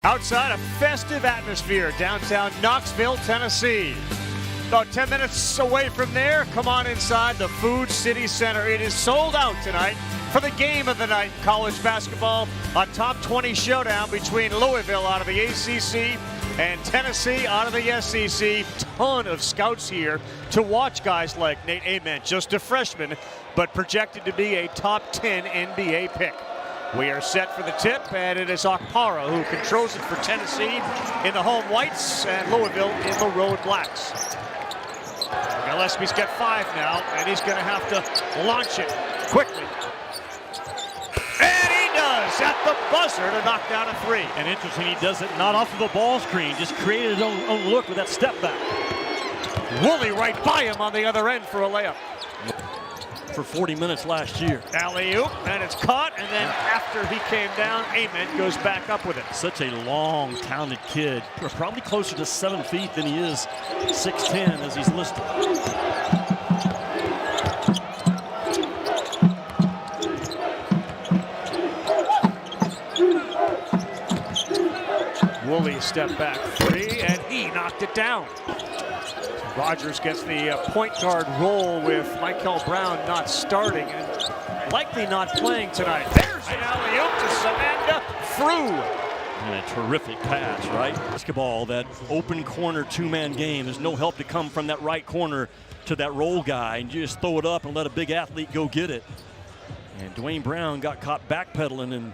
Outside, a festive atmosphere downtown Knoxville, Tennessee. About 10 minutes away from there, come on inside the Food City Center. It is sold out tonight for the game of the night, college basketball. A top 20 showdown between Louisville out of the ACC and Tennessee out of the SEC. Ton of scouts here to watch guys like Nate Ament, just a freshman, but projected to be a top 10 NBA pick. We are set for the tip, and it is Okpara who controls it for Tennessee in the home whites and Louisville in the road blacks. Gillespie's got 5 now, and he's going to have to launch it quickly. And he does at the buzzer to knock down a 3. And interesting, he does it not off of a ball screen, just created his own look with that step back. Woolley right by him on the other end for a layup. For 40 minutes last year. Alley-oop, and it's caught, and then after he came down, Ament goes back up with it. Such a long, talented kid. Probably closer to 7 feet than he is 6'10" as he's listed. Woolley step back 3, and he knocked it down. Rogers gets the point guard role with Michael Brown not starting and likely not playing tonight. There's an alley-oop to Samanda through. And a terrific pass, right? Basketball, that open corner two-man game. There's no help to come from that right corner to that roll guy, and you just throw it up and let a big athlete go get it. And Dwayne Brown got caught backpedaling, and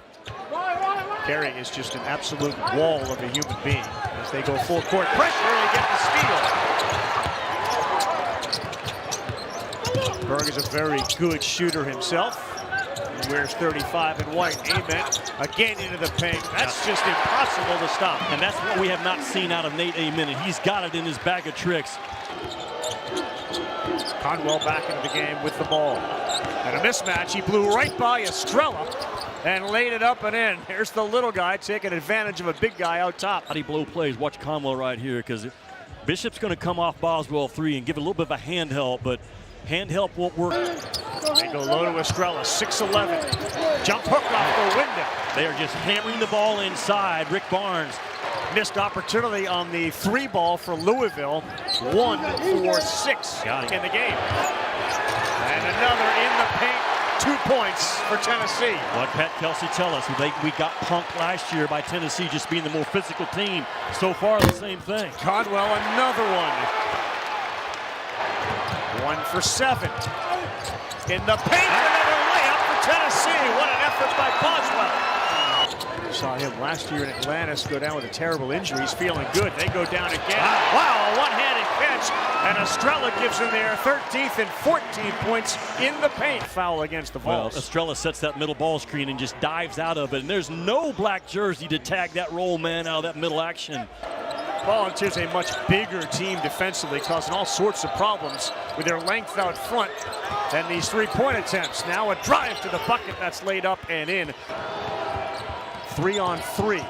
Carey is just an absolute wall of a human being. As they go full court pressure, they get the steal. Berg is a very good shooter himself. He wears 35 in white. Ament again into the paint. That's just impossible to stop. And that's what we have not seen out of Nate Ament. He's got it in his bag of tricks. Conwell back into the game with the ball. And a mismatch. He blew right by Estrella and laid it up and in. Here's the little guy taking advantage of a big guy out top. How do you blow plays? Watch Conwell right here, because Bishop's going to come off Boswell 3 and give it a little bit of a hand help, but hand help won't work. They go low to Estrella, 6'11". Jump hook off the window. They are just hammering the ball inside. Rick Barnes. Missed opportunity on the 3 ball for Louisville. 1 for 6 in the game. And another in the paint. 2 points for Tennessee. What Pat Kelsey tell us, we got punked last year by Tennessee just being the more physical team. So far, the same thing. Conwell, another one. 1 for 7. In the paint, another layup for Tennessee. What an effort by Boswell. Saw him last year in Atlantis go down with a terrible injury. He's feeling good. They go down again. Wow, a one-handed catch. And Estrella gives him their 13th and 14 points in the paint. Foul against the Vols. Well, Estrella sets that middle ball screen and just dives out of it. And there's no black jersey to tag that roll man out of that middle action. Volunteers a much bigger team defensively, causing all sorts of problems with their length out front than these 3-point attempts. Now a drive to the bucket that's laid up and in. 3-on-3.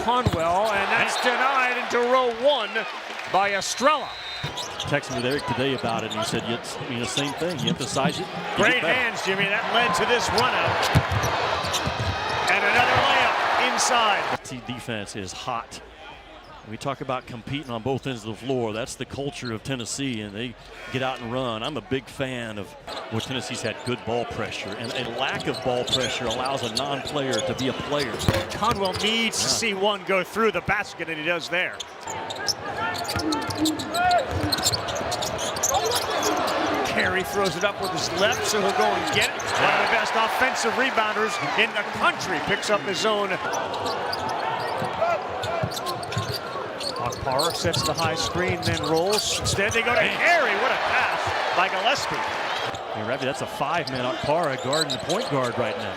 Conwell, and that's denied into row 1 by Estrella. Texted with Eric today about it, and he said, the same thing. You emphasize it. Great hands, Jimmy. That led to this run out. And another layup inside. The defense is hot. We talk about competing on both ends of the floor. That's the culture of Tennessee, and they get out and run. I'm a big fan of where Tennessee's had good ball pressure, and a lack of ball pressure allows a non-player to be a player. Conwell needs to see one go through the basket, and he does there. Carey throws it up with his left, so he'll go and get it. One of the best offensive rebounders in the country picks up his own. Okpara sets the high screen, then rolls. Instead, they go to Carey. What a pass by Gillespie. Hey, Ravi, that's a 5-man Okpara guarding the point guard right now.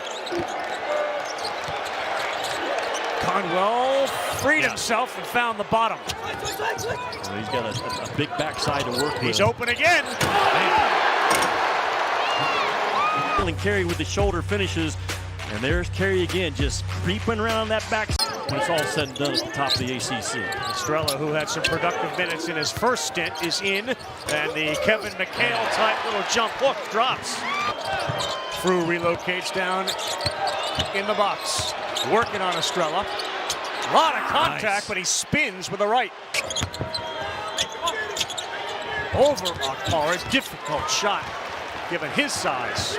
Conwell freed himself and found the bottom. Well, he's got a big backside to work with. He's open again. And Carey with the shoulder finishes, and there's Carey again, just creeping around that backside. When it's all said and done at the top of the ACC. Estrella, who had some productive minutes in his first stint, is in, and the Kevin McHale type little jump hook drops. Frew relocates down in the box, working on Estrella. A lot of contact, Nice. but he spins with the right. Over Akpara, difficult shot, given his size.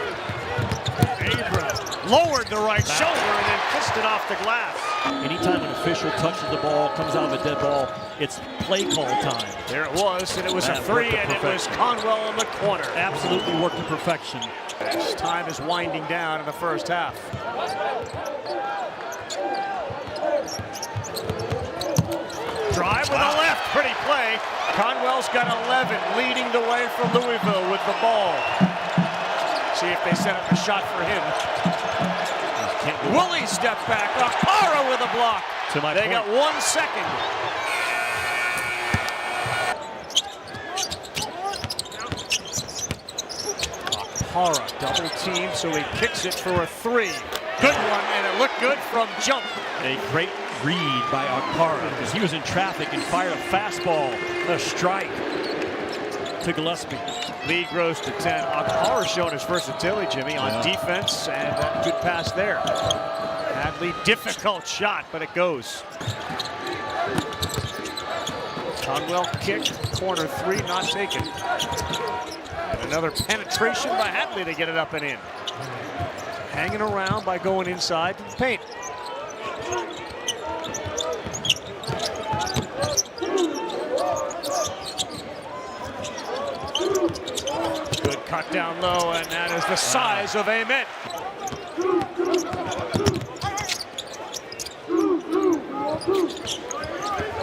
Abram lowered the right shoulder and then kissed it off the glass. Anytime an official touches the ball, comes out of a dead ball, it's play call time. There it was, and it was a That three, worked to and it was perfection. Conwell in the corner. Absolutely worked to perfection. As time is winding down in the first half. Drive with a left, pretty play. Conwell's got 11, leading the way for Louisville with the ball. See if they set up a shot for him. Willie step back, Akpara with a block. To my They point. got 1 second. Akpara double team, so he kicks it for a three. Good one, and it looked good from jump. A great read by Akpara because he was in traffic and fired a fastball, a strike to Gillespie. Lead grows to 10. Akpara showing his versatility, Jimmy, on defense, and that good pass there. Hadley, difficult shot, but it goes. Conwell kick, corner three, not taken. And another penetration by Hadley to get it up and in. Hanging around by going inside to the paint. Good cut down low, and that is the size of Amen.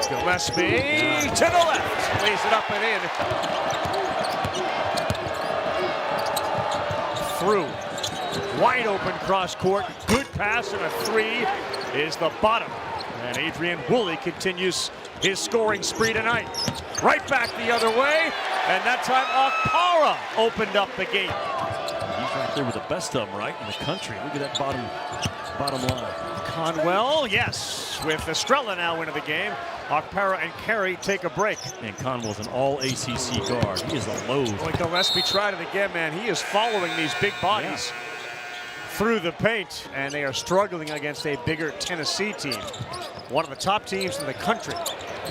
Gillespie to the left, lays it up and in. Through, wide open cross court, good pass, and a three is the bottom. And Adrian Woolley continues his scoring spree tonight. Right back the other way, and that time Akpara opened up the gate. He's right there with the best of them, right, in the country. Look at that bottom line. Conwell, yes, with Estrella now into the game. Akpara and Carey take a break. And Conwell's an all-ACC guard. He is a load. Boy, Gillespie tried it again, man. He is following these big bodies through the paint, and they are struggling against a bigger Tennessee team. One of the top teams in the country.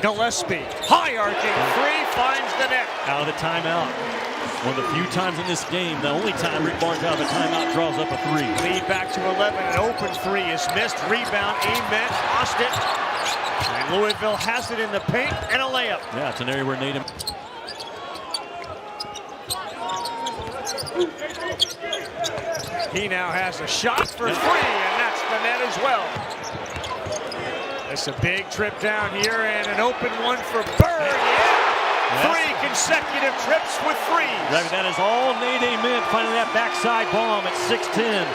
Gillespie, high arcing three, finds the net. Out of the timeout. One of the few times in this game, the only time Rick Barnes out of the timeout draws up a three. Lead back to 11, an open three is missed. Rebound, Amen, lost it. And Louisville has it in the paint and a layup. Yeah, it's an area where Natum. He now has a shot for three, and that's the net as well. It's a big trip down here and an open one for Bird. Yeah! Three consecutive trips with threes. That is all Nate Amen, finding that backside bomb at 6'10"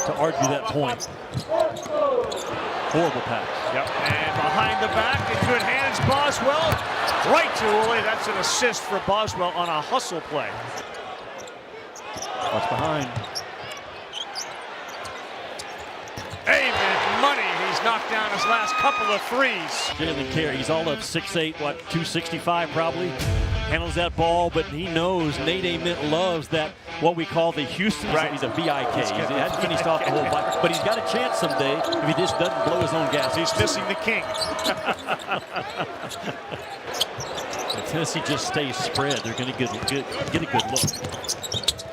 to argue that point. Horrible pass. Yep. And behind the back in good hands, Boswell. Right to Woolley. That's an assist for Boswell on a hustle play. What's behind? Amen, money. He's knocked down his last couple of threes. Jalen Carey, he's all of 6'8", 265 probably. Handles that ball, but he knows Nate Amen loves that, what we call the Houston. Right. He's a VIK. He hasn't finished off the whole bike, but he's got a chance someday if he just doesn't blow his own gas. He's missing the king. If Tennessee just stays spread, they're going to get a good look.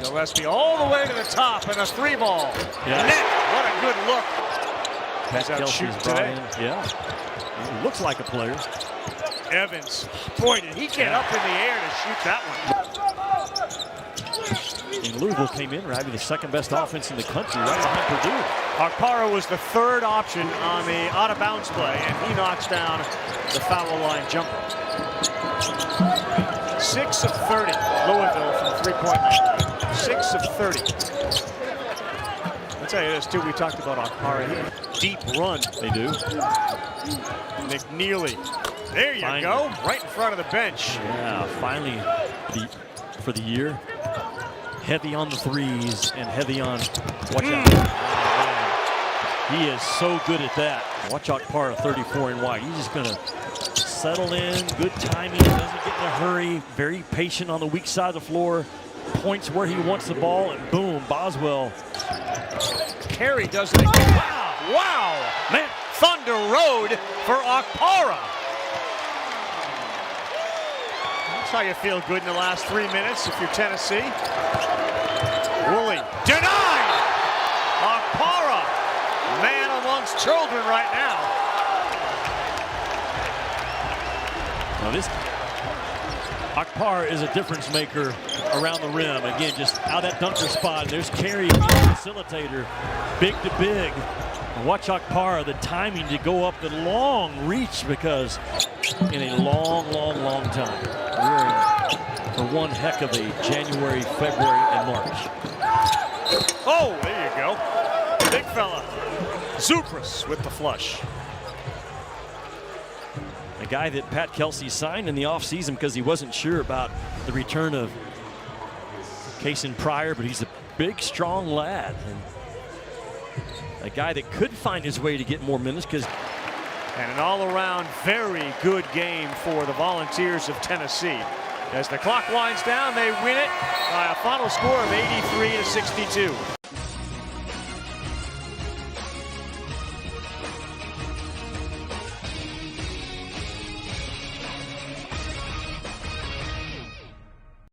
Gillespie all the way to the top and a three ball. Yeah. Net. What a good look. Pat He's out Kelsey's shooting brought today. in. Yeah. He looks like a player. Evans. Boy, did he get up in the air to shoot that one. And Louisville came in having the second best offense in the country right behind Purdue. Akpara was the third option on the out-of-bounds play, and he knocks down the foul line jumper. 6 of 30, Louisville from three-point line. 6 of 30. I'll tell you this, too, we talked about Akpara. Deep run. They do. McNeely. There you Finally. go, right in front of the bench. Yeah, finally, for the year, heavy on the threes and heavy on. Watch out! Oh, man. He is so good at that. Watch Akpara, 34 and wide. He's just gonna settle in. Good timing. Doesn't get in a hurry. Very patient on the weak side of the floor. Points where he wants the ball, and boom, Boswell. Carey does it again. Wow! Wow! Man, Thunder Road for Okpara. That's how you feel good in the last 3 minutes if you're Tennessee. Woolley denied! Okpara, man amongst children right now. Now this Okpara is a difference maker around the rim. Again, just out that dunker spot. And there's Carey, facilitator, big to big. And watch Okpara, the timing to go up the long reach, because in a long, long, long time, we're in for one heck of a January, February, and March. Oh, there you go. Big fella. Zupris with the flush. A guy that Pat Kelsey signed in the offseason because he wasn't sure about the return of Kason Pryor, but he's a big, strong lad. And a guy that could find his way to get more minutes because. And an all-around very good game for the Volunteers of Tennessee. As the clock winds down, they win it by a final score of 83-62.